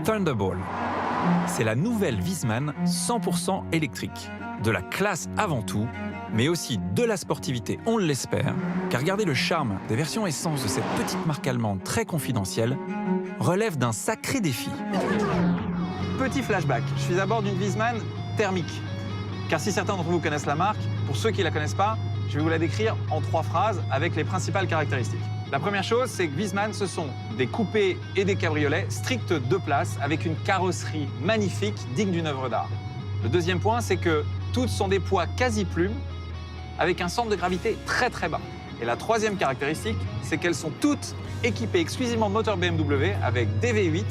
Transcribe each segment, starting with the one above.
Thunderball. C'est la nouvelle Wiesmann 100% électrique. De la classe avant tout, mais aussi de la sportivité, on l'espère, car regardez le charme des versions essence de cette petite marque allemande très confidentielle relève d'un sacré défi. Petit flashback, je suis à bord d'une Wiesmann thermique. Car si certains d'entre vous connaissent la marque, pour ceux qui ne la connaissent pas, je vais vous la décrire en 3 phrases avec les principales caractéristiques. La première chose, c'est que Wiesmann, ce sont des coupés et des cabriolets stricts 2 places avec une carrosserie magnifique digne d'une œuvre d'art. Le deuxième point, c'est que toutes sont des poids quasi-plumes avec un centre de gravité très très bas. Et la troisième caractéristique, c'est qu'elles sont toutes équipées exclusivement de moteurs BMW avec des V8,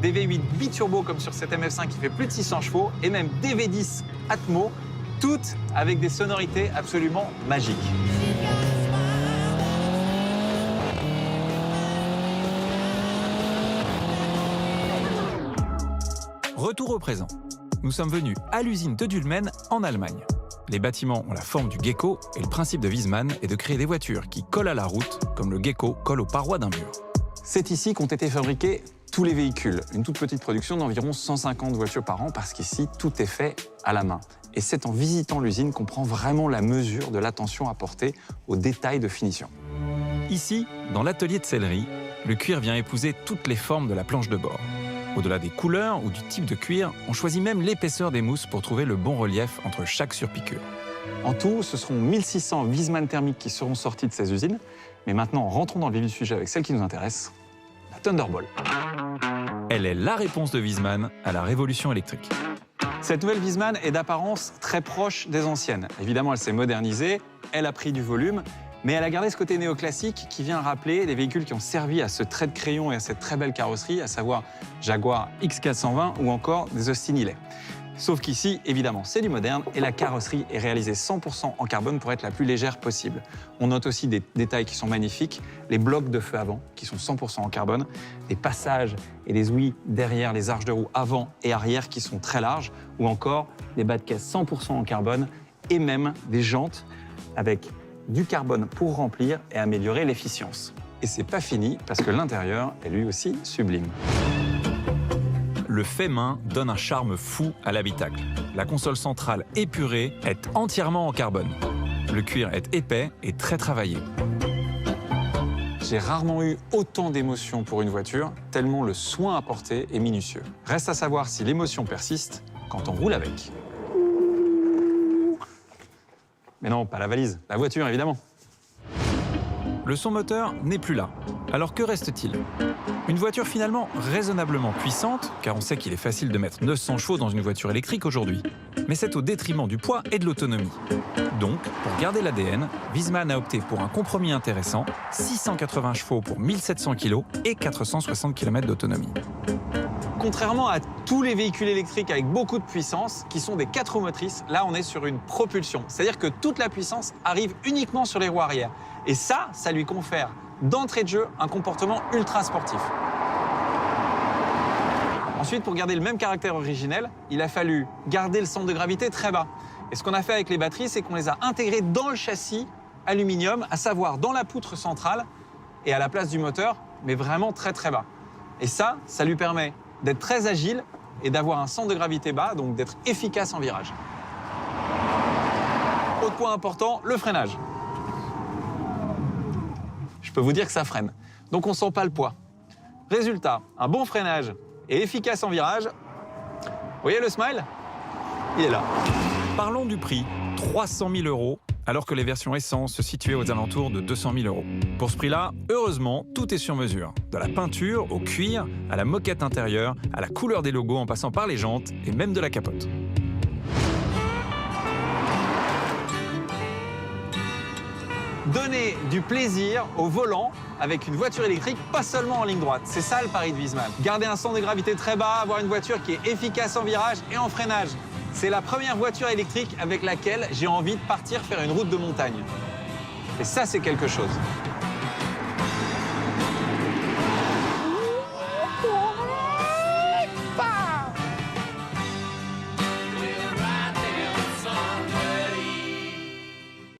des V8 biturbo comme sur cette MF5 qui fait plus de 600 chevaux et même des V10 Atmo, toutes avec des sonorités absolument magiques. Retour au présent. Nous sommes venus à l'usine de Dülmen en Allemagne. Les bâtiments ont la forme du gecko et le principe de Wiesmann est de créer des voitures qui collent à la route comme le gecko colle aux parois d'un mur. C'est ici qu'ont été fabriqués tous les véhicules. Une toute petite production d'environ 150 voitures par an parce qu'ici, tout est fait à la main. Et c'est en visitant l'usine qu'on prend vraiment la mesure de l'attention apportée aux détails de finition. Ici, dans l'atelier de sellerie, le cuir vient épouser toutes les formes de la planche de bord. Au-delà des couleurs ou du type de cuir, on choisit même l'épaisseur des mousses pour trouver le bon relief entre chaque surpiqûre. En tout, ce seront 1600 Wiesmann thermiques qui seront sortis de ces usines. Mais maintenant, rentrons dans le vif du sujet avec celle qui nous intéresse, la Thunderball. Elle est la réponse de Wiesmann à la révolution électrique. Cette nouvelle Wiesmann est d'apparence très proche des anciennes. Évidemment, elle s'est modernisée, elle a pris du volume, mais elle a gardé ce côté néoclassique qui vient rappeler les véhicules qui ont servi à ce trait de crayon et à cette très belle carrosserie, à savoir Jaguar X420 ou encore des Austin Healey. Sauf qu'ici, évidemment, c'est du moderne et la carrosserie est réalisée 100% en carbone pour être la plus légère possible. On note aussi des détails qui sont magnifiques, les blocs de feu avant qui sont 100% en carbone, des passages et des ouïes derrière les arches de roue avant et arrière qui sont très larges, ou encore des bas de caisse 100% en carbone et même des jantes avec du carbone pour remplir et améliorer l'efficience. Et c'est pas fini parce que l'intérieur est lui aussi sublime. Le fait main donne un charme fou à l'habitacle. La console centrale épurée est entièrement en carbone. Le cuir est épais et très travaillé. J'ai rarement eu autant d'émotions pour une voiture, tellement le soin apporté est minutieux. Reste à savoir si l'émotion persiste quand on roule avec. Mais non, pas la valise, la voiture évidemment. Le son moteur n'est plus là. Alors que reste-t-il? Une voiture finalement raisonnablement puissante, car on sait qu'il est facile de mettre 900 chevaux dans une voiture électrique aujourd'hui. Mais c'est au détriment du poids et de l'autonomie. Donc, pour garder l'ADN, Wiesmann a opté pour un compromis intéressant, 680 chevaux pour 1700 kg et 460 km d'autonomie. Contrairement à tous les véhicules électriques avec beaucoup de puissance, qui sont des 4 roues motrices, là on est sur une propulsion. C'est-à-dire que toute la puissance arrive uniquement sur les roues arrière. Et ça lui confère d'entrée de jeu un comportement ultra sportif. Ensuite, pour garder le même caractère originel, il a fallu garder le centre de gravité très bas. Et ce qu'on a fait avec les batteries, c'est qu'on les a intégrées dans le châssis aluminium, à savoir dans la poutre centrale et à la place du moteur, mais vraiment très très bas. Et ça lui permet d'être très agile et d'avoir un centre de gravité bas, donc d'être efficace en virage. Autre point important, le freinage. Je peux vous dire que ça freine. Donc on sent pas le poids. Résultat, un bon freinage et efficace en virage. Vous voyez le smile? Il est là. Parlons du prix, 300 000 €, alors que les versions essence se situaient aux alentours de 200 000 €. Pour ce prix-là, heureusement, tout est sur mesure. De la peinture au cuir, à la moquette intérieure, à la couleur des logos en passant par les jantes et même de la capote. Donner du plaisir au volant avec une voiture électrique, pas seulement en ligne droite. C'est ça le pari de Wiesmann. Garder un centre de gravité très bas, avoir une voiture qui est efficace en virage et en freinage. C'est la première voiture électrique avec laquelle j'ai envie de partir faire une route de montagne. Et ça, c'est quelque chose.